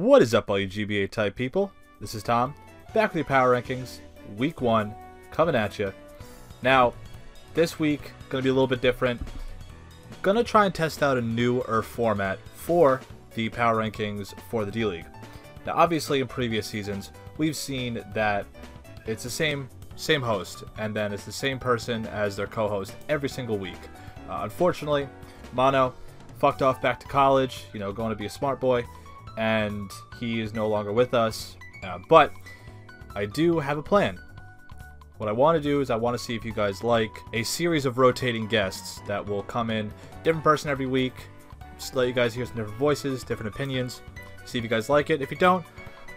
What is up, all you GBA type people? This is Tom, back with your power rankings, week 1, coming at you. Now, this week, going to be a little bit different. Going to try and test out a newer format for the power rankings for the D-League. Now, obviously, in previous seasons, we've seen that it's the same host, and then it's the same person as their co-host every single week. Unfortunately, Mono fucked off back to college, going to be a smart boy, and he is no longer with us. But I do have a plan. What I want to do is I want to see if you guys like a series of rotating guests that will come in, different person every week, just let you guys hear some different voices, different opinions, see if you guys like it. If you don't,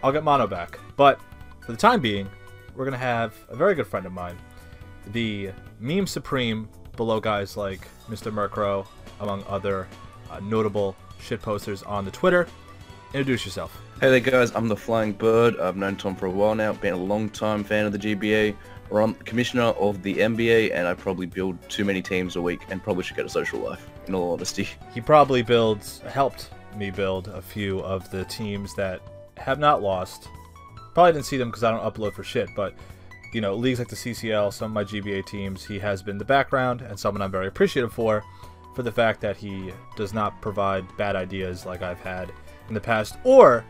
I'll get Mono back. But for the time being, we're going to have a very good friend of mine, the meme supreme below guys like Mr. Murkrow, among other notable shitposters on the Twitter. Introduce yourself. Hey there guys, I'm the Flying Bird. I've known Tom for a while now, been a long time fan of the GBA. I'm commissioner of the NBA, and I probably build too many teams a week and probably should get a social life, in all honesty. He probably helped me build a few of the teams that have not lost. Probably didn't see them because I don't upload for shit, but leagues like the CCL, some of my GBA teams, he has been the background and someone I'm very appreciative for the fact that he does not provide bad ideas like I've had in the past, or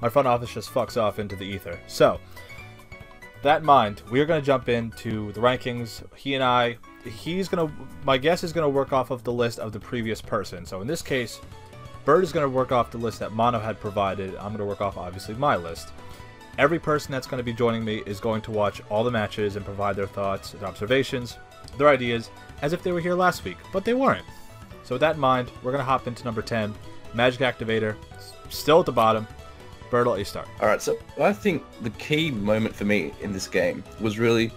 my front office just fucks off into the ether. So, that in mind, we are going to jump into the rankings. My guess is going to work off of the list of the previous person. So in this case, Bird is going to work off the list that Mono had provided. I'm going to work off, obviously, my list. Every person that's going to be joining me is going to watch all the matches and provide their thoughts, their observations, their ideas, as if they were here last week, but they weren't. So with that in mind, we're going to hop into number 10, Magic Activator, still at the bottom. Bird, I'll let you start. Alright, so I think the key moment for me in this game was really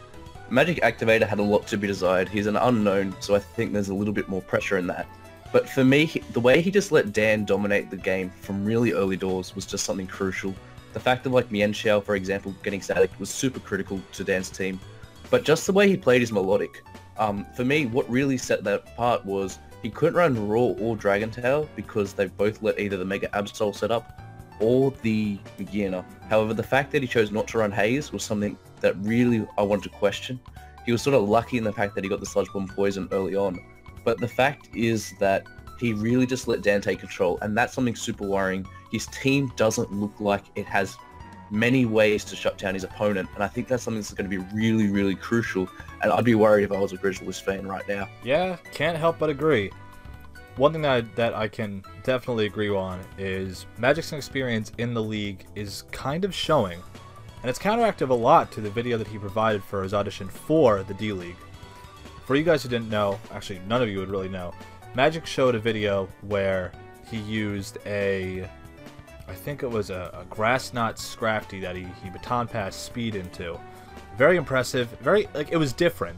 Magic Activator had a lot to be desired. He's an unknown, so I think there's a little bit more pressure in that. But for me, the way he just let Dan dominate the game from really early doors was just something crucial. The fact of Mian Xiao, for example, getting static was super critical to Dan's team. But just the way he played his melodic. For me, what really set that apart was he couldn't run Raw or Dragon Tail because they both let either the Mega Absol set up or the Giana. However, the fact that he chose not to run Haze was something that really I wanted to question. He was sort of lucky in the fact that he got the Sludge Bomb Poison early on. But the fact is that he really just let Dan take control, and that's something super worrying. His team doesn't look like it has many ways to shut down his opponent, and I think that's something that's going to be really, really crucial, and I'd be worried if I was a Grizzlies fan right now. Yeah, can't help but agree. One thing that I can definitely agree on is Magic's experience in the league is kind of showing, and it's counteractive a lot to the video that he provided for his audition for the D-League. For you guys who didn't know, actually none of you would really know, Magic showed a video where he used I think it was a Grass Knot Scrafty that he baton passed speed into. Very impressive, it was different,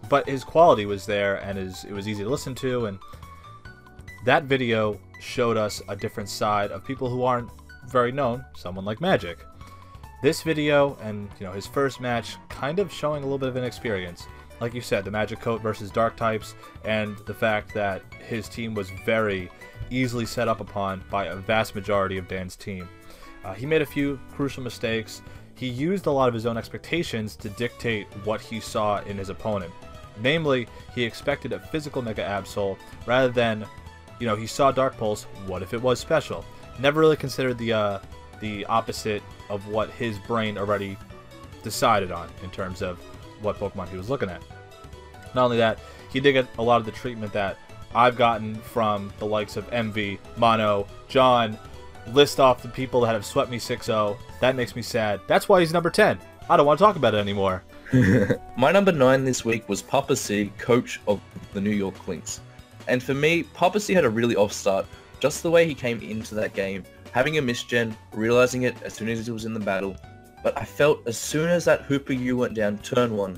but his quality was there, and it was easy to listen to, and that video showed us a different side of people who aren't very known, someone like Magic. This video and his first match kind of showing a little bit of inexperience. Like you said, the Magic Coat versus Dark types, and the fact that his team was very easily set up upon by a vast majority of Dan's team. He made a few crucial mistakes. He used a lot of his own expectations to dictate what he saw in his opponent. Namely, he expected a physical Mega Absol rather than, he saw Dark Pulse, what if it was special? Never really considered the opposite of what his brain already decided on in terms of what Pokemon he was looking at. Not only that, he did get a lot of the treatment that I've gotten from the likes of MV, Mono, John, list off the people that have swept me 6-0. That makes me sad. That's why he's number 10. I don't want to talk about it anymore. My number 9 this week was Papa C, coach of the New York Lynx. And for me, Papa C had a really off start. Just the way he came into that game, having a misgen, realizing it as soon as he was in the battle. But I felt as soon as that Hooper U went down turn 1,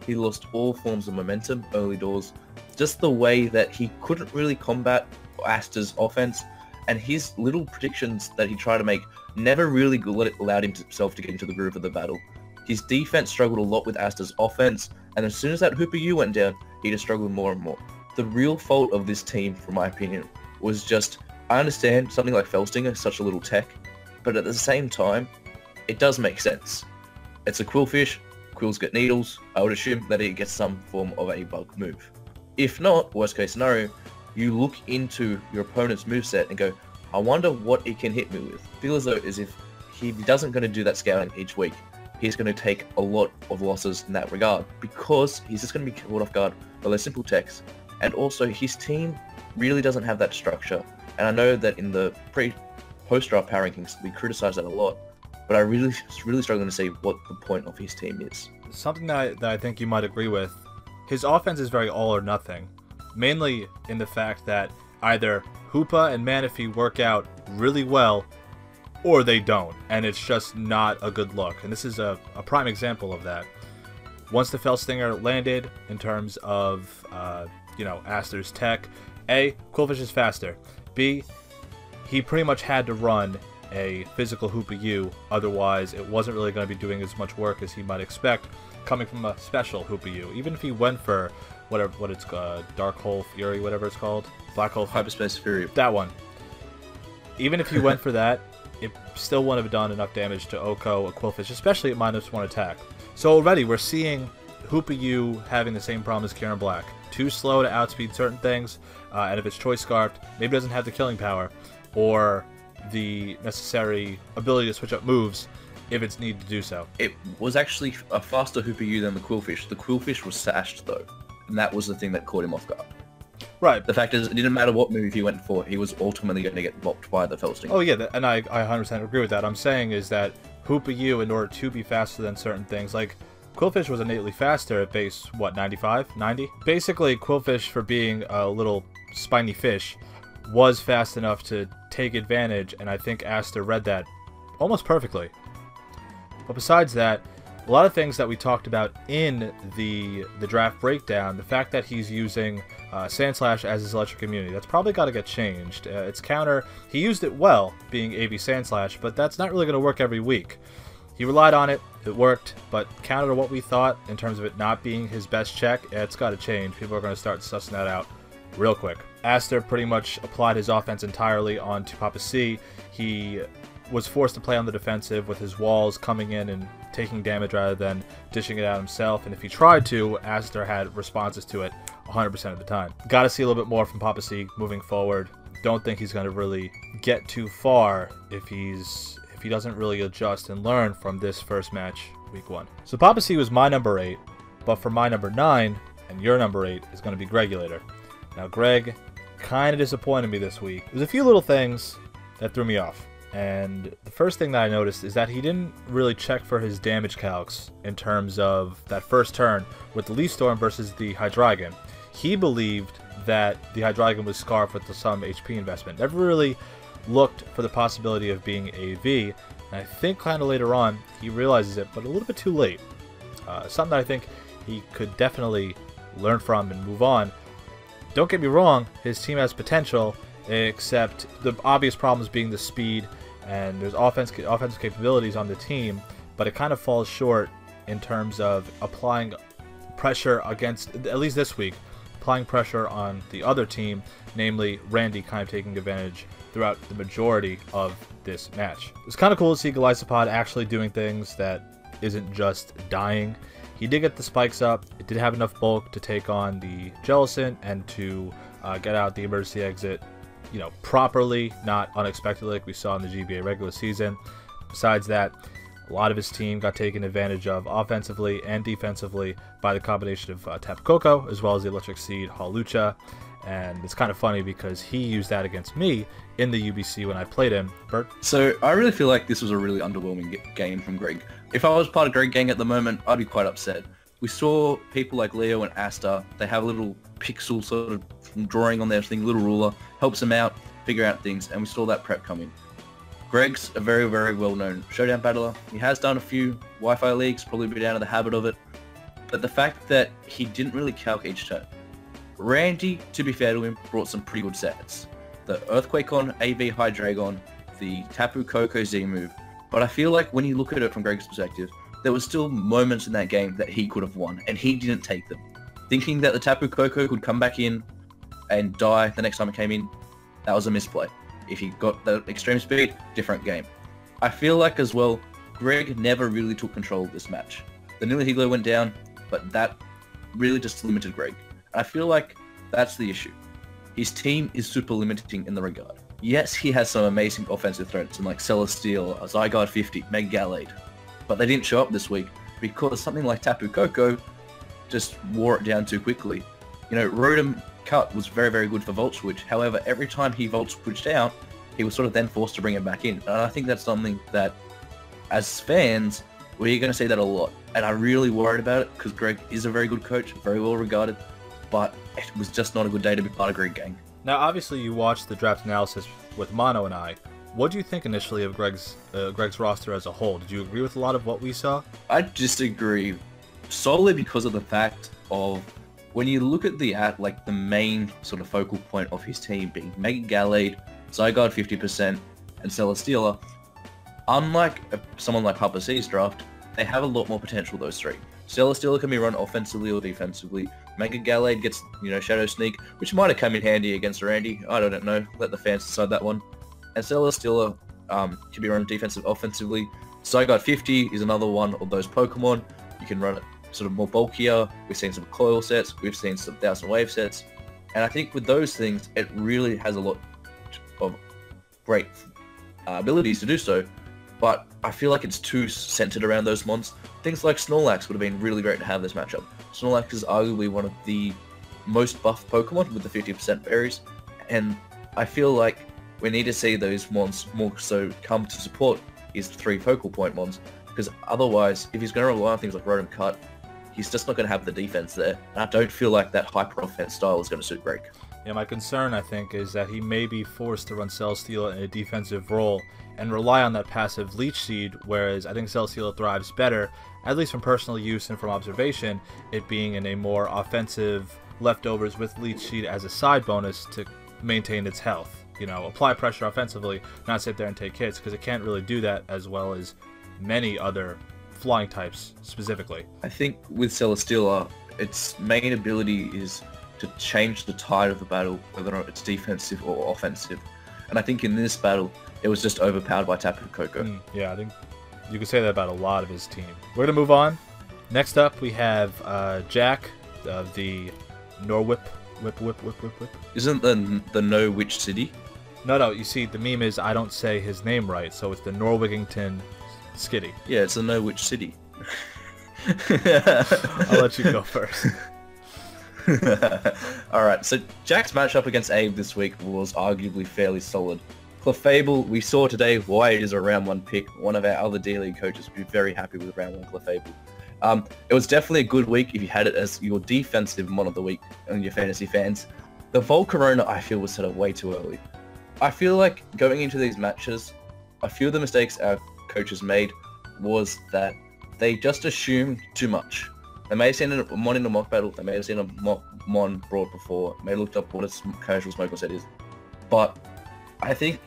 he lost all forms of momentum early doors. Just the way that he couldn't really combat Asta's offense, and his little predictions that he tried to make never really allowed himself to get into the groove of the battle. His defense struggled a lot with Asta's offense, and as soon as that Hooper U went down, he just struggled more and more. The real fault of this team, from my opinion, was just, I understand something like Felstinger is such a little tech, but at the same time, it does make sense. It's a quillfish, quills get needles, I would assume that it gets some form of a bug move. If not, worst case scenario, you look into your opponent's moveset and go, I wonder what it can hit me with. Feel as though as if he doesn't going to do that scouting each week, he's going to take a lot of losses in that regard because he's just going to be caught off guard by those simple techs. And also his team really doesn't have that structure. And I know that in the post-draft power rankings, we criticize that a lot, but I really struggling to see what the point of his team is. Something that I think you might agree with, his offense is very all or nothing, mainly in the fact that either Hoopa and Manaphy work out really well, or they don't, and it's just not a good look. And this is a prime example of that. Once the Fell Stinger landed, in terms of, Aster's tech, A, Quillfish is faster. B, he pretty much had to run a physical Hoopa U, otherwise it wasn't really going to be doing as much work as he might expect coming from a special Hoopa U. Even if he went for what it's called, Dark Hole Fury, whatever it's called, Black Hole Hyperspace Fury. That one. Even if he went for that, it still wouldn't have done enough damage to Oko, a Quillfish, especially at -1 attack. So already we're seeing Hoopa U having the same problem as Kieran Black. Too slow to outspeed certain things, and if it's Choice Scarfed, maybe doesn't have the killing power, or the necessary ability to switch up moves if it's needed to do so. It was actually a faster Hoopa U than the Quillfish. The Quillfish was sashed though, and that was the thing that caught him off guard. Right. The fact is, it didn't matter what move he went for, he was ultimately going to get bopped by the Fell Stinger. Oh yeah, and I 100% agree with that. I'm saying is that Hoopa U, in order to be faster than certain things, like Quillfish was innately faster at base, 95, 90? Basically, Quillfish, for being a little spiny fish, was fast enough to take advantage, and I think Aster read that almost perfectly. But besides that, a lot of things that we talked about in the draft breakdown, the fact that he's using Sandslash as his electric immunity, that's probably got to get changed. It's counter. He used it well, being AV Sandslash, but that's not really going to work every week. He relied on it, it worked, but counter to what we thought in terms of it not being his best check, it's got to change. People are going to start sussing that out real quick. Aster pretty much applied his offense entirely onto Papa C. He was forced to play on the defensive with his walls coming in and taking damage rather than dishing it out himself, and if he tried to, Aster had responses to it 100% of the time. Got to see a little bit more from Papa C moving forward. Don't think he's going to really get too far if he doesn't really adjust and learn from this first match, week 1. So Papa C was my number 8, but for my number 9, and your number 8, is going to be Gregulator. Now Greg kind of disappointed me this week. There's a few little things that threw me off. And the first thing that I noticed is that he didn't really check for his damage calcs in terms of that first turn with the Leaf Storm versus the Hydreigon. He believed that the Hydreigon was scarfed with some HP investment. Never really looked for the possibility of being AV. And I think kind of later on he realizes it, but a little bit too late. Something that I think he could definitely learn from and move on. Don't get me wrong, his team has potential, except the obvious problems being the speed, and there's offensive capabilities on the team, but it kind of falls short in terms of applying pressure against, at least this week, applying pressure on the other team, namely Randy kind of taking advantage throughout the majority of this match. It's kind of cool to see Golisopod actually doing things that isn't just dying. He did get the spikes up, it did have enough bulk to take on the Jellicent and to get out the emergency exit, properly, not unexpectedly like we saw in the GBA regular season. Besides that, a lot of his team got taken advantage of offensively and defensively by the combination of Tapu Koko as well as the Electric Seed Hawlucha. And it's kind of funny because he used that against me in the UBC when I played him. Bert? So I really feel like this was a really underwhelming game from Greg. If I was part of Greg gang at the moment, I'd be quite upset. We saw people like Leo and Aster, they have a little pixel sort of drawing on their thing, little ruler, helps them out, figure out things, and we saw that prep coming. Greg's a very, very well-known showdown battler. He has done a few Wi-Fi leagues, probably been out of the habit of it, but the fact that he didn't really calc each turn. Randy, to be fair to him, brought some pretty good sets. The Earthquake on AV Hydreigon, the Tapu Koko Z move, but I feel like when you look at it from Greg's perspective, there was still moments in that game that he could have won, and he didn't take them. Thinking that the Tapu Koko could come back in and die the next time it came in, that was a misplay. If he got the extreme speed, different game. I feel like as well, Greg never really took control of this match. The Nihilo went down, but that really just limited Greg. And I feel like that's the issue. His team is super limiting in the regard. Yes, he has some amazing offensive threats, like Celestial, Zygarde 50, Mega Gallade, but they didn't show up this week because something like Tapu Koko just wore it down too quickly. You know, Rotom Cut was very, very good for Volt Switch. However, every time he Volt Switched out, he was sort of then forced to bring it back in. And I think that's something that, as fans, we're going to see that a lot. And I'm really worried about it because Greg is a very good coach, very well regarded, but it was just not a good day to be part of Greg Gang. Now, obviously, you watched the draft analysis with Mono and I. What do you think initially of Greg's roster as a whole? Did you agree with a lot of what we saw? I disagree solely because of the fact of when you look at the main sort of focal point of his team being Mega Gallade, Zygarde 50%, and Celesteela, unlike someone like Papa C's draft, they have a lot more potential, those three. Celesteela can be run offensively or defensively. Mega Gallade gets, Shadow Sneak, which might have come in handy against Randy. I don't know. Let the fans decide that one. And Celesteela can be run defensive, offensively. Zygarde 50 is another one of those Pokemon. You can run it sort of more bulkier. We've seen some coil sets. We've seen some Thousand Wave sets. And I think with those things, it really has a lot of great abilities to do so. But I feel like it's too centered around those mons. Things like Snorlax would have been really great to have this matchup. Snorlax is arguably one of the most buffed Pokemon with the 50% berries. And I feel like we need to see those mons more so come to support his 3 focal point mons. Because otherwise, if he's going to rely on things like Rotom Cut, he's just not going to have the defense there. And I don't feel like that hyper offense style is going to suit Greg. Yeah, my concern, I think, is that he may be forced to run Celesteela in a defensive role and rely on that passive Leech Seed, whereas I think Celesteela thrives better, at least from personal use and from observation, it being in a more offensive leftovers with Leech Seed as a side bonus to maintain its health. Apply pressure offensively, not sit there and take hits, because it can't really do that as well as many other flying types specifically. I think with Celesteela, its main ability is to change the tide of the battle, whether or not it's defensive or offensive. And I think in this battle, it was just overpowered by Tapu Koko. Yeah, I think you could say that about a lot of his team. We're going to move on. Next up, we have Jack of the Norwhip. Whip. Isn't the No Witch City? No, you see, the meme is I don't say his name right, so it's the Norwigington Skitty. Yeah, it's the No Witch City. I'll let you go first. Alright, so Jack's matchup against Abe this week was arguably fairly solid. Clefable, we saw today why it is a round 1 pick. One of our other D-League coaches would be very happy with round 1 Clefable. It was definitely a good week if you had it as your defensive mon of the week and your fantasy fans. The Volcarona, I feel, was set up way too early. I feel like going into these matches, a few of the mistakes our coaches made was that they just assumed too much. They may have seen a mon in a mock battle, they may have seen a mon brought before, may have looked up what a casual smoker set is. But I think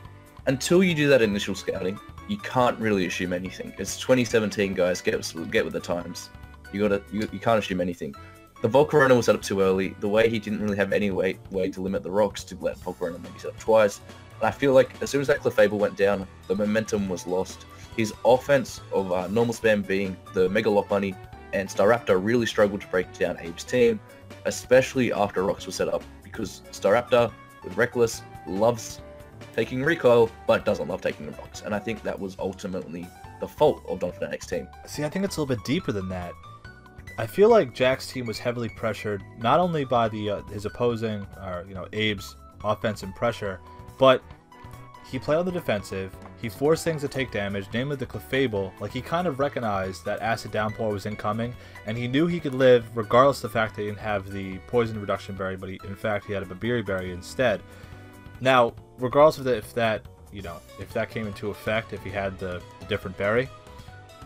until you do that initial scouting, you can't really assume anything. It's 2017, guys. Get with the times. You can't assume anything. The Volcarona was set up too early. The way he didn't really have any way to limit the rocks to let Volcarona maybe set up twice. And I feel like as soon as that Clefable went down, the momentum was lost. His offense of normal spam being the Mega Lock Bunny and Staraptor really struggled to break down Abe's team, especially after rocks were set up, because Staraptor with Reckless loves taking recoil, but doesn't love taking the rocks. And I think that was ultimately the fault of Don Fnatic's team. See, I think it's a little bit deeper than that. I feel like Jack's team was heavily pressured, not only by his opposing, or Abe's offense and pressure, but he played on the defensive. He forced things to take damage, namely the Clefable. Like, he kind of recognized that Acid Downpour was incoming, and he knew he could live regardless of the fact that he didn't have the Poison Reduction Berry, but in fact he had a Babiri Berry instead. Now, regardless of if that came into effect, if he had the different berry,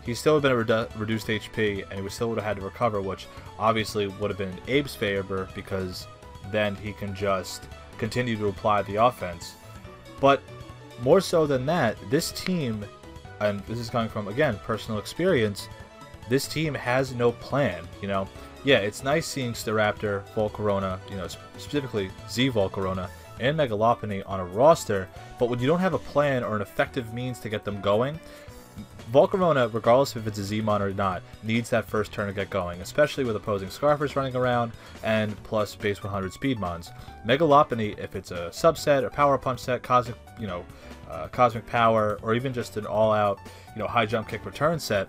he still would have been a reduced HP, and he still would have had to recover, which obviously would have been in Abe's favor, because then he can just continue to apply the offense. But more so than that, this team, and this is coming from, again, personal experience, this team has no plan. Yeah, it's nice seeing Staraptor, Volcarona, specifically Z Volcarona, and Megalopony on a roster, but when you don't have a plan or an effective means to get them going, Volcarona, regardless if it's a Z-Mon or not, needs that first turn to get going, especially with opposing Scarfers running around and plus base 100 Speedmons. Megalopony, if it's a subset or Power Punch set, Cosmic, Cosmic Power, or even just an all-out, high jump kick return set,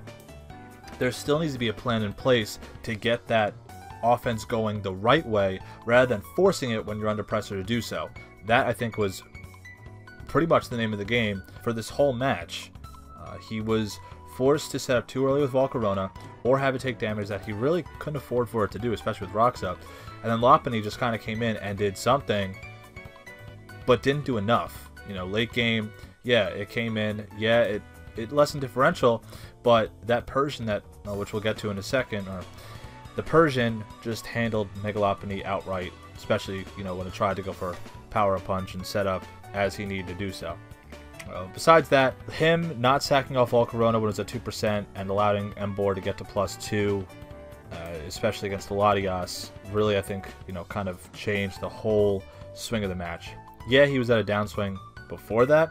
there still needs to be a plan in place to get that offense going the right way, rather than forcing it when you're under pressure to do so. That, I think, was pretty much the name of the game for this whole match. He was forced to set up too early with Volcarona, or have it take damage that he really couldn't afford for it to do, especially with rocks up. And then Lopunny just kind of came in and did something, but didn't do enough. Late game, yeah, it came in, yeah, it lessened differential, but that Persian which we'll get to in a second, the Persian just handled Megalopony outright, especially, when it tried to go for Power Punch and set up as he needed to do so. Besides that, him not sacking off Volcarona when it was at 2% and allowing Embor to get to +2, especially against Latias, really, I think, kind of changed the whole swing of the match. Yeah, he was at a downswing before that,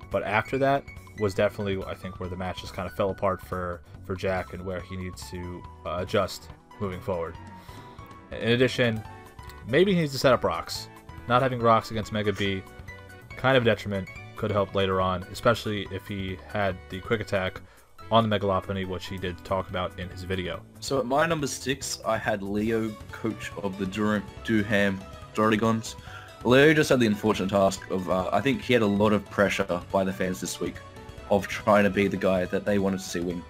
but after that was definitely, I think, where the match just kind of fell apart for Jack and where he needs to adjust moving forward. In addition, maybe he needs to set up rocks. Not having rocks against Mega B, kind of a detriment. Could help later on, especially if he had the quick attack on the Megalopony, which he did talk about in his video. So at my number 6, I had Leo, coach of the Durham Dorigons. Leo just had the unfortunate task of, I think he had a lot of pressure by the fans this week of trying to be the guy that they wanted to see win,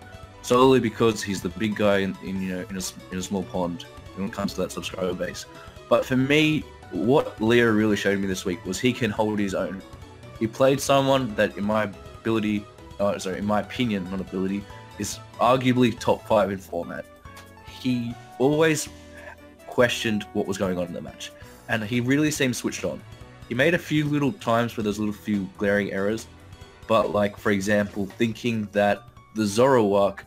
solely because he's the big guy in a small pond when it comes to that subscriber base. But for me, what Leo really showed me this week was he can hold his own. He played someone that, in my opinion, not ability, is arguably top 5 in format. He always questioned what was going on in the match, and he really seemed switched on. He made a few little times where there's few glaring errors, but like, for example, thinking that the Zoroark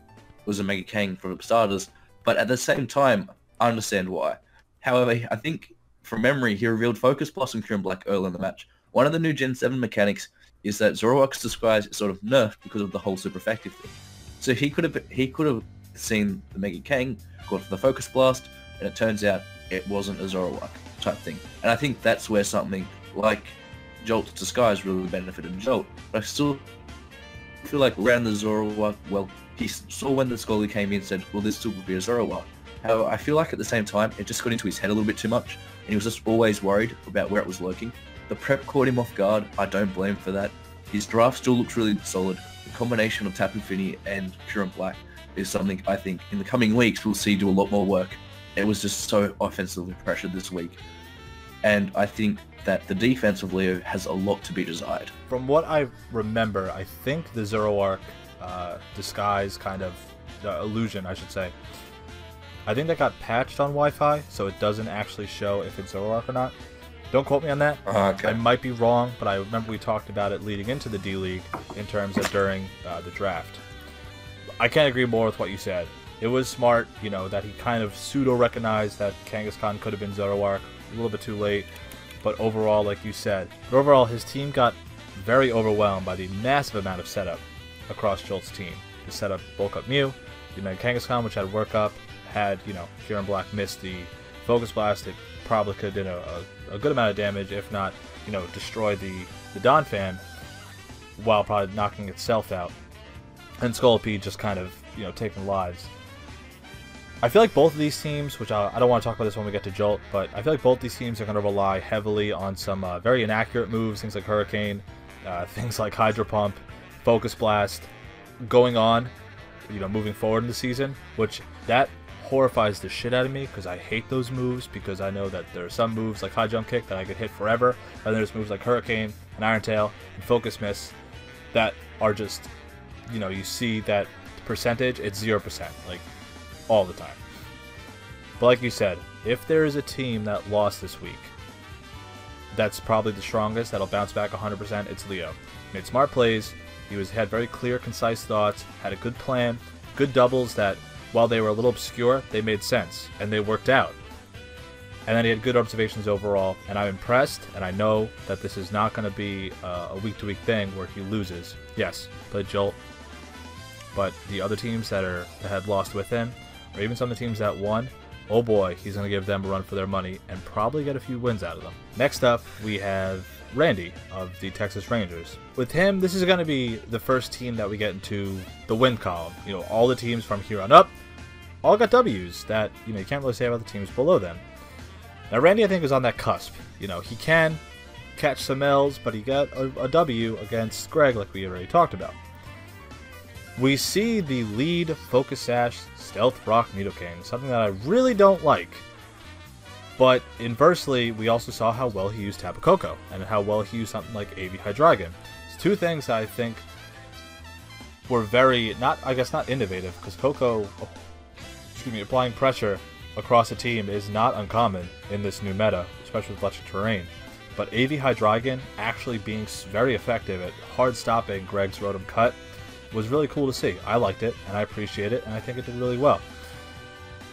was a Mega Kang for starters, but at the same time, I understand why. However, I think, from memory, he revealed Focus Blossom Kyurem Black early in the match. One of the new Gen 7 mechanics is that Zoroark's disguise is sort of nerfed because of the whole super effective thing. So he could have seen the Mega Kang, gone for the Focus Blast, and it turns out it wasn't a Zoroark type thing. And I think that's where something like Jolt's disguise really benefited Jolt. But I still feel like around the Zoroark, well, he saw when the Scully came in and said, well, this still would be a Zoroark. However, I feel like at the same time, it just got into his head a little bit too much, and he was just always worried about where it was lurking. The prep caught him off guard. I don't blame him for that. His draft still looks really solid. The combination of Tapu Fini and Kyurem Black is something I think in the coming weeks we'll see do a lot more work. It was just so offensively pressured this week. And I think that the defense of Leo has a lot to be desired. From what I remember, I think the Zoroark disguise kind of, the illusion I should say, I think that got patched on Wi-Fi, so it doesn't actually show if it's Zoroark or not. Don't quote me on that. Okay. I might be wrong, but I remember we talked about it leading into the D-League in terms of during the draft. I can't agree more with what you said. It was smart, that he kind of pseudo-recognized that Kangaskhan could have been Zoroark a little bit too late, but overall, like you said, his team got very overwhelmed by the massive amount of setup across Jolt's team. The setup Bulk Up Mew, the Mega Kangaskhan, which had Work Up, had, Kyurem Black missed the Focus Blast. It probably could have done a good amount of damage, if not, destroy the Donphan, while probably knocking itself out. And Scolipede just kind of, taking lives. I feel like both of these teams, which I don't want to talk about this when we get to Jolt, but I feel like both these teams are going to rely heavily on some very inaccurate moves, things like Hurricane, things like Hydro Pump, Focus Blast, going on, moving forward in the season, which that horrifies the shit out of me because I hate those moves, because I know that there are some moves like High Jump Kick that I could hit forever, and there's moves like Hurricane and Iron Tail and Focus Miss that are just, you see that percentage, it's 0%, like, all the time. But like you said, if there is a team that lost this week that's probably the strongest, that'll bounce back 100%, it's Leo. He made smart plays, had very clear, concise thoughts, had a good plan, good doubles that, while they were a little obscure, they made sense, and they worked out. And then he had good observations overall, and I'm impressed, and I know that this is not going to be a week-to-week thing where he loses. Yes, played Jolt, but the other teams that had lost with him, or even some of the teams that won, oh boy, he's going to give them a run for their money and probably get a few wins out of them. Next up, we have Randy of the Texas Rangers. With him, this is going to be the first team that we get into the win column. You know, all the teams from here on up all got W's that, you know, you can't really say about the teams below them. Now, Randy, I think, is on that cusp. You know, he can catch some L's, but he got a W against Greg, like we already talked about. We see the lead Focus Sash Stealth Rock Nidoking, something that I really don't like. But inversely, we also saw how well he used Tapu Koko, and how well he used something like AV Hydreigon. It's two things that I think were very, not innovative, because Koko, applying pressure across a team is not uncommon in this new meta, especially with electric terrain. But AV Hydreigon actually being very effective at hard stopping Greg's Rotom Cut was really cool to see. I liked it, and I appreciate it, and I think it did really well.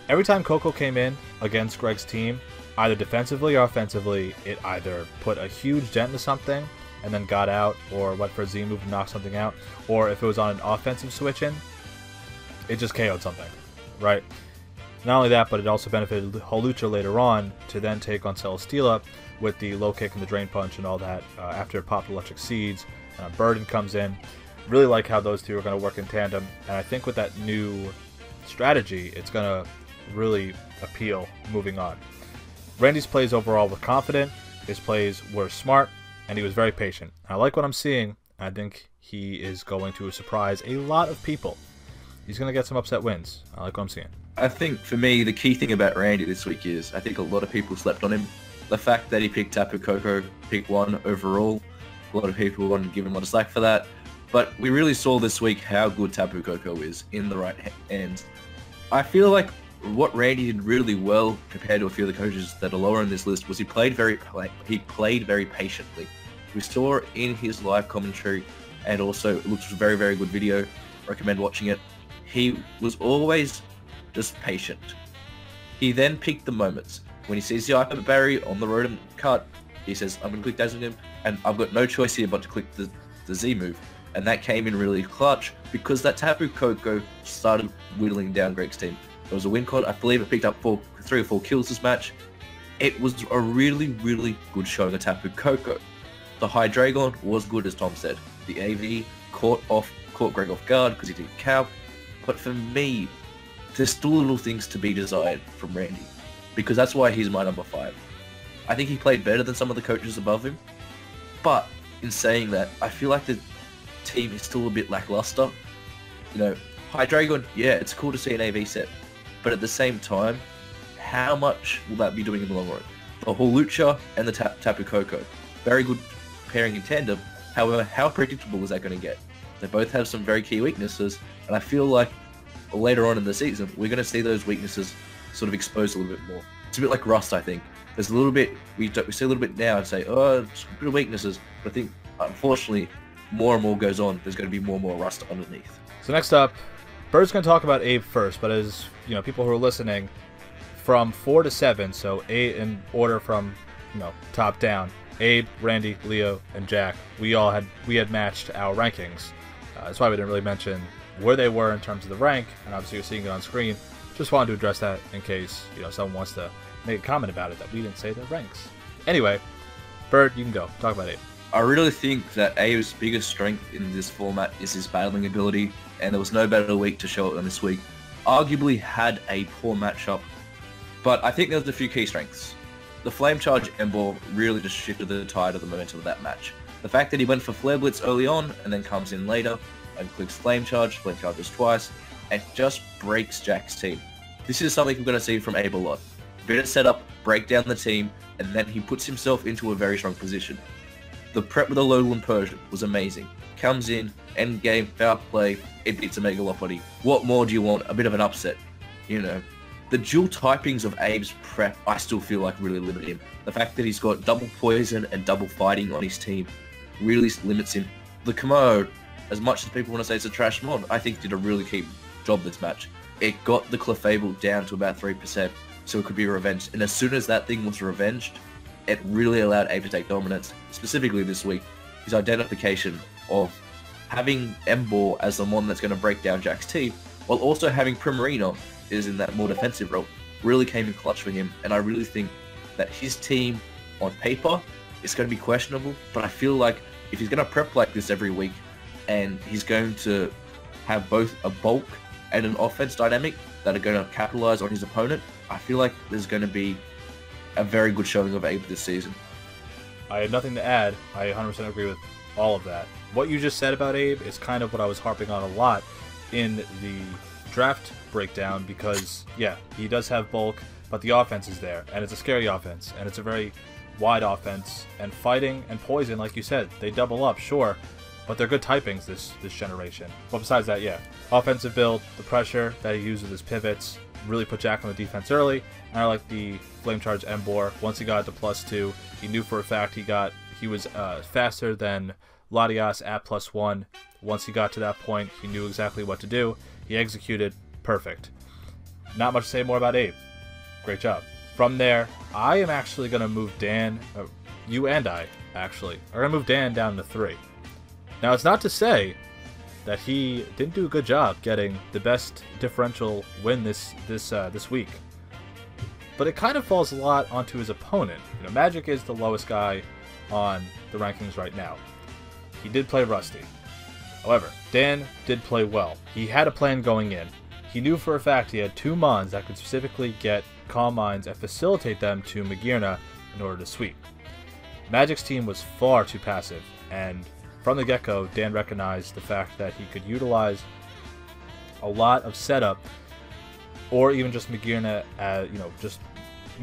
Every time Koko came in against Greg's team, either defensively or offensively, it either put a huge dent into something and then got out, or went for a Z move to knock something out, or if it was on an offensive switch in, it just KO'd something, right? Not only that, but it also benefited Hawlucha later on to then take on Celesteela with the low kick and the drain punch and all that after it popped Electric Seeds. Burden comes in. Really like how those two are going to work in tandem, and I think with that new strategy, it's going to really appeal moving on. Randy's plays overall were confident, his plays were smart, and he was very patient. I like what I'm seeing. I think he is going to surprise a lot of people. He's going to get some upset wins. I like what I'm seeing. I think, for me, the key thing about Randy this week is, I think a lot of people slept on him. The fact that he picked Tapu Koko, pick 1 overall, a lot of people wanted to give him a lot of slack for that. But we really saw this week how good Tapu Koko is in the right hands. I feel like what Randy did really well compared to a few of the coaches that are lower on this list was he played very patiently. We saw in his live commentary, and also it looks very, very good video. Recommend watching it. He was always just patient. He then picked the moments. When he sees the Hyper Berry on the Rotom cut, he says, I'm going to click Dazzle him, and I've got no choice here but to click the Z move. And that came in really clutch because that Tapu Koko started whittling down Greg's team. There was a win con. I believe it picked up 3 or 4 kills this match. It was a really, really good showing of Tapu Koko. The Hydreigon was good, as Tom said. The AV caught Greg off guard because he didn't cow. But for me, there's still little things to be desired from Randy, because that's why he's my number 5. I think he played better than some of the coaches above him, but in saying that, I feel like the team is still a bit lackluster. You know, Hydreigon, yeah, it's cool to see an AV set, but at the same time, how much will that be doing in the long run? The Hawlucha and the Tapu Koko, very good pairing in tandem. However, how predictable is that going to get? They both have some very key weaknesses, and I feel like later on in the season, we're going to see those weaknesses sort of exposed a little bit more. It's a bit like Rust, I think. There's a little bit, we see a little bit now and say, oh, it's a bit of weaknesses, but I think, unfortunately, more and more goes on, there's going to be more and more Rust underneath. So next up, Bird's going to talk about Abe first, but as you know, people who are listening, from 4 to 7, so 8 in order from, you know, top down, Abe, Randy, Leo, and Jack, we had matched our rankings. That's why we didn't really mention where they were in terms of the rank, and obviously you're seeing it on screen. Just wanted to address that in case, you know, someone wants to make a comment about it that we didn't say their ranks. Anyway, Bird, you can go. Talk about Abe. I really think that Abe's biggest strength in this format is his battling ability, and there was no better week to show it than this week. Arguably had a poor matchup, but I think there was a few key strengths. The Flame Charge Ember really just shifted the tide of the momentum of that match. The fact that he went for Flare Blitz early on and then comes in later and clicks Flame Charges twice, and just breaks Jack's team. This is something we're going to see from Abe a lot. Bit of setup, break down the team, and then he puts himself into a very strong position. The prep with the Lowland Persian was amazing. Comes in, end game, foul play, it beats a Mega Lopunny. What more do you want? A bit of an upset, you know. The dual typings of Abe's prep, I still feel like really limit him. The fact that he's got double poison and double fighting on his team really limits him. The Kamo, as much as people want to say it's a trash mod, I think did a really key job this match. It got the Clefable down to about 3%. so it could be revenged. And as soon as that thing was revenged, it really allowed Abe to take dominance. Specifically this week, his identification of having Embor as the one that's going to break down Jack's team, while also having Primarina is in that more defensive role, really came in clutch for him. And I really think that his team on paper is going to be questionable, but I feel like if he's going to prep like this every week and he's going to have both a bulk and an offense dynamic that are going to capitalize on his opponent, I feel like there's going to be a very good showing of Abe this season. I have nothing to add. I 100% agree with all of that. What you just said about Abe is kind of what I was harping on a lot in the draft breakdown, because, yeah, he does have bulk, but the offense is there, and it's a scary offense, and it's a very wide offense, and fighting and poison, like you said, they double up, sure, but they're good typings this generation. But besides that, yeah, offensive build, the pressure that he uses as pivots, really put Jack on the defense early, and I like the Flame Charge Embor. Once he got to +2, he knew for a fact he was faster than Latias at +1. Once he got to that point, he knew exactly what to do. He executed perfect. Not much to say more about Abe. Great job. From there, I am actually going to move Dan, you and I, actually, are going to move Dan down to 3. Now, it's not to say that he didn't do a good job getting the best differential win this week, but it kind of falls a lot onto his opponent. You know, Magic is the lowest guy on the rankings right now. He did play rusty. However, Dan did play well. He had a plan going in. He knew for a fact he had 2 Mons that could specifically get Calm Minds and facilitate them to Magirna in order to sweep. Magic's team was far too passive, and from the get-go, Dan recognized the fact that he could utilize a lot of setup, or even just Magirna, just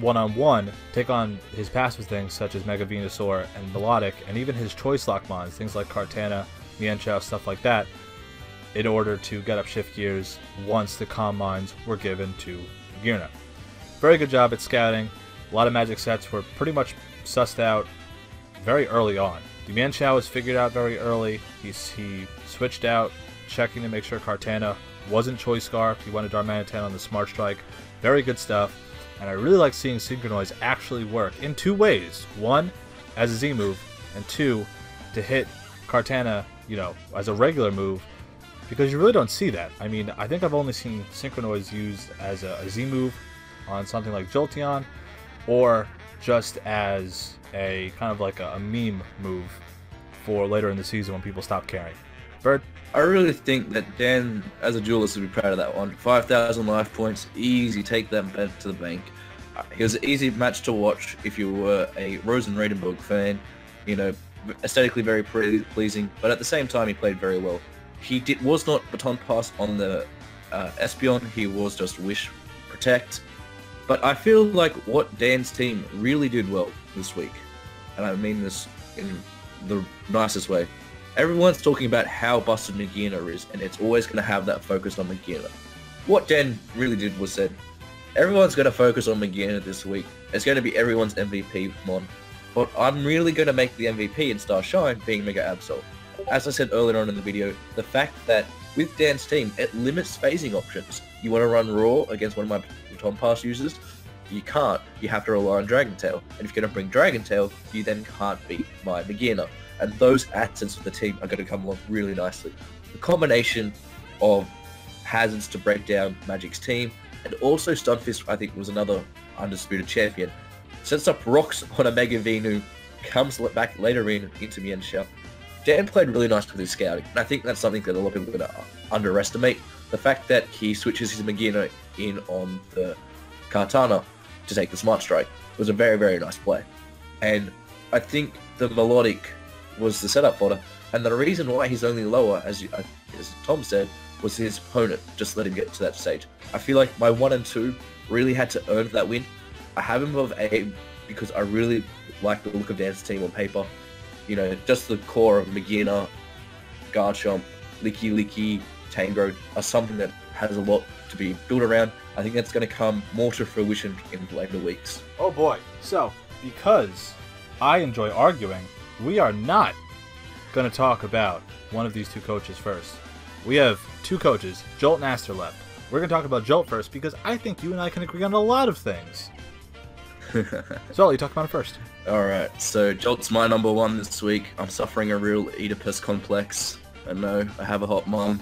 one-on-one, take on his passive things such as Mega Venusaur and Melodic, and even his choice lock mons, things like Kartana, Mienshao, stuff like that, in order to get up shift gears once the Calm Minds were given to Magirna. Very good job at scouting. A lot of Magic sets were pretty much sussed out very early on. The Mienshao was figured out very early. He switched out, checking to make sure Kartana wasn't Choice Scarf. He wanted Darmanitan on the Smart Strike. Very good stuff. And I really like seeing Synchronize actually work in 2 ways. 1, as a Z move, and 2, to hit Kartana, as a regular move, because you really don't see that. I mean, I think I've only seen Synchronize used as a Z move on something like Jolteon, or just as a kind of like a meme move for later in the season when people stop caring. Bird? I really think that Dan, as a duelist, would be proud of that one. 5,000 life points, easy, take that bet to the bank. It was an easy match to watch if you were a Rose and Raidenburg fan. Aesthetically very pleasing, but at the same time he played very well. He was not baton pass on the Espeon, he was just Wish Protect. But I feel like what Dan's team really did well this week, and I mean this in the nicest way, everyone's talking about how busted Magirna is, and it's always going to have that focus on Magirna. What Dan really did was said, everyone's going to focus on Magirna this week. It's going to be everyone's MVP mon. But I'm really going to make the MVP in Star Shine being Mega Absol. As I said earlier on in the video, the fact that with Dan's team, it limits phasing options. You want to run Raw against one of my Baton Pass users? You can't. You have to rely on Dragon Tail. And if you're going to bring Dragon Tail, you then can't beat my Magirna. And those assets of the team are going to come along really nicely. The combination of hazards to break down Magic's team, and also Stunfisk, I think, was another undisputed champion. Sets up rocks on a Mega Venu, comes back later into Mienshao. Dan played really nice with his scouting, and I think that's something that a lot of people are going to underestimate. The fact that he switches his Magirna in on the Kartana to take the Smart Strike was a very, very nice play. And I think the Melodic was the setup fodder, and the reason why he's only lower, as Tom said, was his opponent just let him get to that stage. I feel like my 1 and 2 really had to earn that win. I have him above Abe because I really like the look of Dan's team on paper. Just the core of Magirna, Garchomp, Licky, Tangrowth are something that has a lot to be built around. I think that's going to come more to fruition in later weeks. Oh boy. So, because I enjoy arguing, we are not going to talk about one of these 2 coaches first. We have 2 coaches, Jolt and Aster, left. we're going to talk about Jolt first because I think you and I can agree on a lot of things. So, you talk about it first. Alright, so Jolt's my number one this week. I'm suffering a real Oedipus complex. I know, I have a hot mom.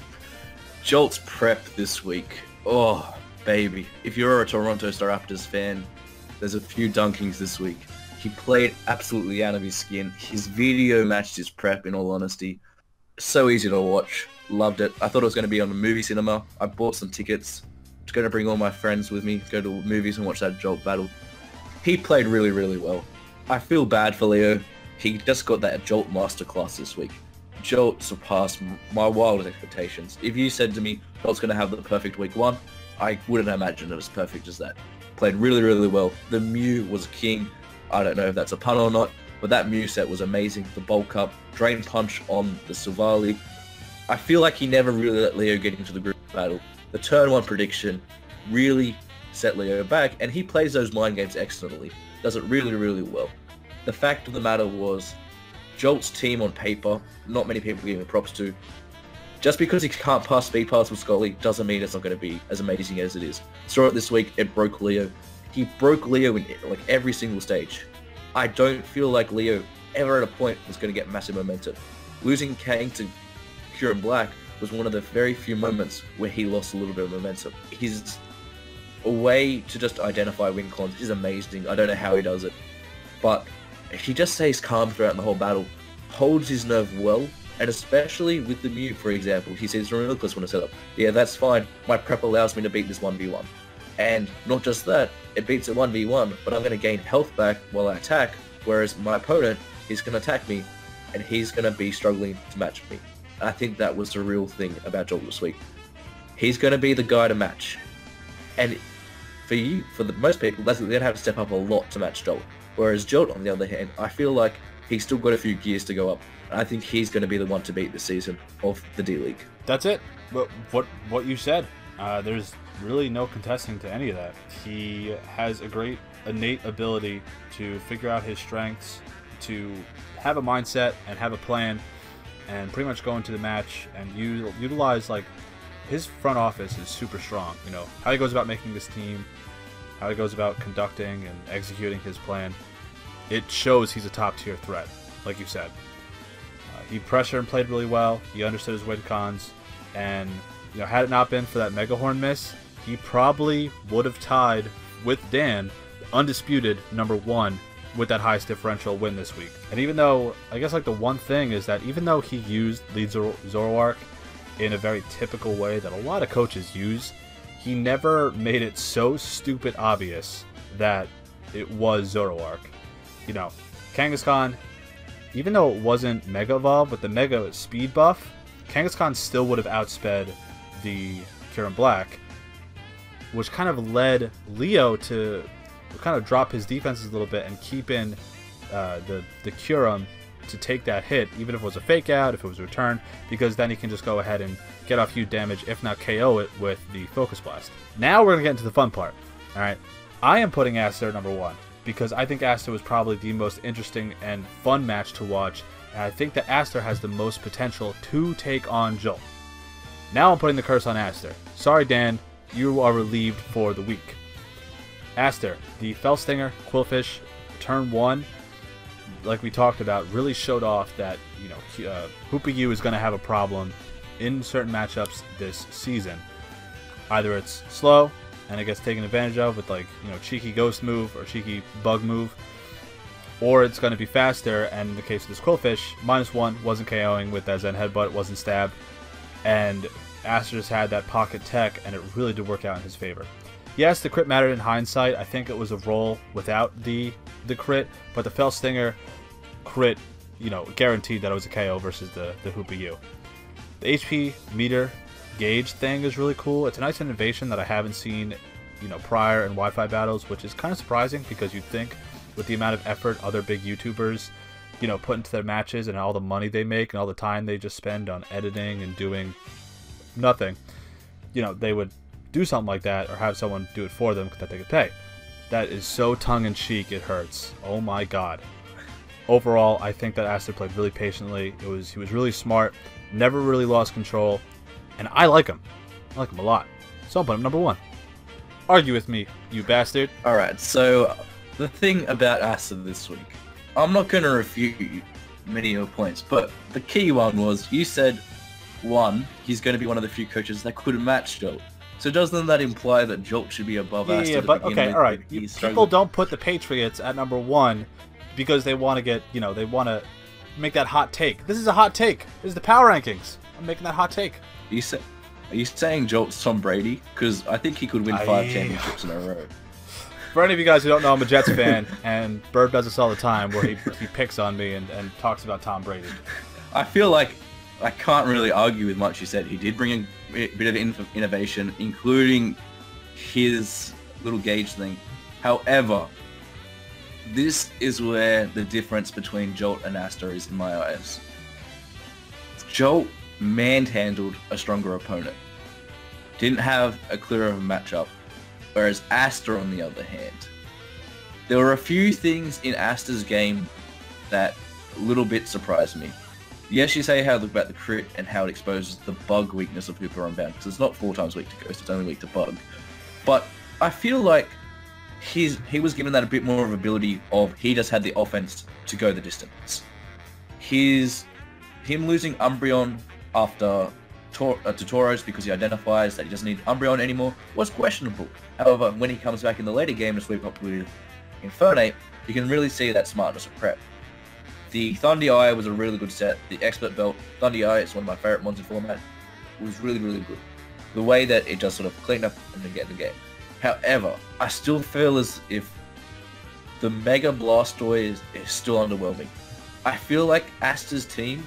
Jolt's prep this week. Oh, baby. If you're a Toronto Raptors fan, there's a few dunkings this week. He played absolutely out of his skin. His video matched his prep, in all honesty. So easy to watch. Loved it. I thought it was going to be on a movie cinema. I bought some tickets. Was going to bring all my friends with me, go to movies and watch that Jolt battle. He played really, really well. I feel bad for Leo. He just got that Jolt masterclass this week. Jolt surpassed my wildest expectations. If you said to me, Jolt's going to have the perfect week 1, I wouldn't imagine it was perfect as that. Played really, really well. The Mew was king. I don't know if that's a pun or not, but that Mew set was amazing. The bulk up, drain punch on the Savali. I feel like he never really let Leo get into the group battle. The turn 1 prediction really set Leo back, and he plays those mind games excellently. Does it really, really well. The fact of the matter was, Jolt's team on paper, not many people giving props to. Just because he can't pass speed pass with Scully doesn't mean it's not going to be as amazing as it is. Saw it this week, it broke Leo. He broke Leo in like every single stage. I don't feel like Leo ever at a point was going to get massive momentum. Losing Kang to Kieran Black was one of the very few moments where he lost a little bit of momentum. His way to just identify win cons is amazing. I don't know how he does it, but he just stays calm throughout the whole battle, holds his nerve well, and especially with the Mew, for example, he says, "Relentless when I set up. Yeah, that's fine. My prep allows me to beat this 1v1. And not just that, it beats it 1v1, but I'm going to gain health back while I attack, whereas my opponent is going to attack me, and he's going to be struggling to match me." I think that was the real thing about Jolt this week. He's going to be the guy to match. And for most people, they're going to have to step up a lot to match Jolt. Whereas Jolt, on the other hand, I feel like he's still got a few gears to go up. I think he's going to be the one to beat this season of the D-League. That's it. But what you said, there's really no contesting to any of that. He has a great innate ability to figure out his strengths, to have a mindset and have a plan, and pretty much go into the match and utilize, like, his front office is super strong. You know, how he goes about making this team, how he goes about conducting and executing his plan. It shows he's a top-tier threat, like you said. He pressured and played really well. He understood his win cons, and you know, had it not been for that Mega Horn miss, he probably would have tied with Dan, undisputed #1, with that highest differential win this week. And even though, I guess, like, the one thing is that even though he used lead Zoroark in a very typical way that a lot of coaches use, he never made it so stupid obvious that it was Zoroark. You know, Kangaskhan, even though it wasn't Mega Evolved, with the Mega Speed buff, Kangaskhan still would have outsped the Kieran Black, which kind of led Leo to kind of drop his defenses a little bit and keep in the Kyurem to take that hit, even if it was a fake out, if it was a return, because then he can just go ahead and get off huge damage, if not KO it with the Focus Blast. Now we're going to get into the fun part. Alright, I am putting Aster #1 because I think Aster was probably the most interesting and fun match to watch, and I think that Aster has the most potential to take on Jolt. Now I'm putting the curse on Aster. Sorry, Dan, you are relieved for the week. Aster, the Fell Stinger, Quillfish, turn 1, like we talked about, really showed off that, you know, Hoopa is going to have a problem in certain matchups this season. Either it's slow and it gets taken advantage of with, like, you know, cheeky ghost move or cheeky bug move, or it's going to be faster, and in the case of this Quillfish, -1 wasn't KOing with that Zen Headbutt, wasn't stabbed, and Aster just had that pocket tech, and it really did work out in his favor. Yes, the crit mattered in hindsight. I think it was a roll without the crit, but the Fell Stinger crit, you know, guaranteed that it was a KO versus the Hoopa. The HP meter gauge thing is really cool. It's a nice innovation that I haven't seen, you know, prior in Wi-Fi battles, which is kind of surprising because you'd think with the amount of effort other big YouTubers, you know, put into their matches and all the money they make and all the time they just spend on editing and doing nothing, you know, they would do something like that or have someone do it for them that they could pay. That is so tongue-in-cheek, it hurts. Oh my god. Overall, I think that Aster played really patiently. He was really smart, never really lost control, and I like him. I like him a lot. So I'm putting him number 1. Argue with me, you bastard. Alright, so the thing about Asta this week, I'm not going to refute many of your points, but the key one was, you said, 1, he's going to be one of the few coaches that couldn't match Jolt. So doesn't that imply that Jolt should be above Asta? Yeah, but okay, alright. People don't put the Patriots at number 1 because they want to get, you know, they want to make that hot take. This is a hot take. This is the power rankings. I'm making that hot take. Are you saying Jolt's Tom Brady? Because I think he could win 5 championships in a row. For any of you guys who don't know, I'm a Jets fan, and Bird does this all the time where he picks on me and talks about Tom Brady. I feel like I can't really argue with much you said. He did bring a bit of innovation, including his little gauge thing. However, this is where the difference between Jolt and Asta is in my eyes. Jolt manhandled a stronger opponent. Didn't have a clearer matchup. Whereas Asta, on the other hand, there were a few things in Asta's game that a little bit surprised me. Yes, you say how about the crit and how it exposes the bug weakness of Hooper Unbound, because it's not 4 times weak to Ghost, it's only weak to bug. But I feel like he was given that a bit more of ability of he just had the offense to go the distance. Him losing Umbreon after to Tauros because he identifies that he doesn't need Umbreon anymore was questionable. However, when he comes back in the later game to sweep up with Infernape, you can really see that smartness of prep. The Thunder Eye was a really good set. The Expert Belt, Thunder Eye, is one of my favorite ones in format. It was really, really good. The way that it just sort of cleaned up and then get in the game. However, I still feel as if the Mega Blastoise is still underwhelming. I feel like Asta's team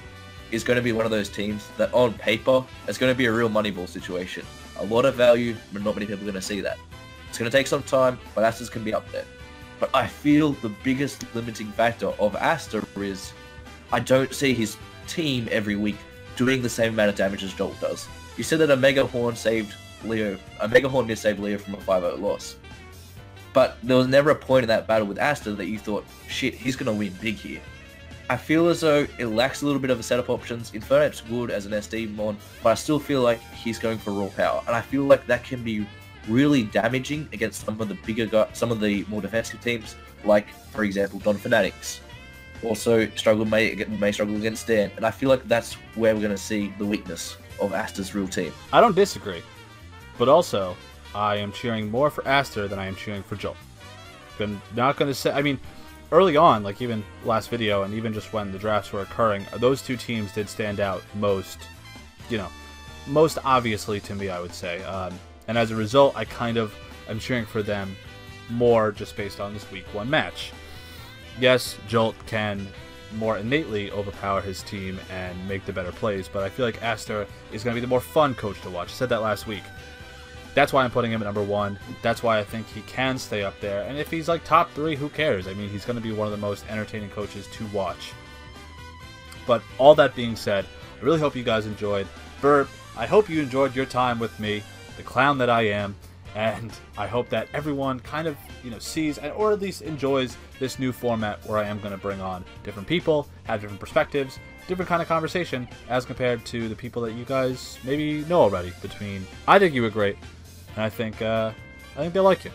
is going to be one of those teams that on paper is going to be a real Moneyball situation. A lot of value, but not many people are going to see that. It's going to take some time, but Asta's can be up there. But I feel the biggest limiting factor of Asta is I don't see his team every week doing the same amount of damage as Jolt does. You said that a Mega Horn saved Leo, a Mega Horn did save Leo from a 5-0 loss. But there was never a point in that battle with Asta that you thought, shit, he's going to win big here. I feel as though it lacks a little bit of a setup options. Infernape's good as an SD mon, but I still feel like he's going for raw power, and I feel like that can be really damaging against some of the bigger guys, some of the more defensive teams, like for example Don Fanatics. Also, may struggle against Dan, and I feel like that's where we're going to see the weakness of Asta's real team. I don't disagree, but also I am cheering more for Asta than I am cheering for Jolt. I'm not going to say. I mean, early on, like even last video, and even just when the drafts were occurring, those two teams did stand out most, most obviously to me, I would say. And as a result, I kind of am cheering for them more just based on this week 1 match. Yes, Jolt can more innately overpower his team and make the better plays, but I feel like Asta is going to be the more fun coach to watch. I said that last week. That's why I'm putting him at number 1. That's why I think he can stay up there. And if he's like top 3, who cares? I mean, he's going to be one of the most entertaining coaches to watch. But all that being said, I really hope you guys enjoyed. Bert, I hope you enjoyed your time with me, the clown that I am. And I hope that everyone kind of, sees or at least enjoys this new format where I am going to bring on different people, have different perspectives, different kind of conversation as compared to the people that you guys maybe know already. I think you were great. And I think they like you,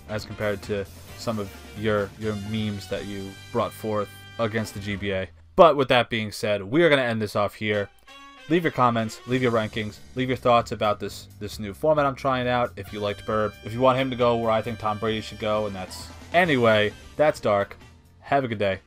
as compared to some of your memes that you brought forth against the GBA. But with that being said, we are going to end this off here. Leave your comments, leave your rankings, leave your thoughts about this new format I'm trying out. If you liked Burb, if you want him to go where I think Tom Brady should go, and that's... Anyway, that's dark. Have a good day.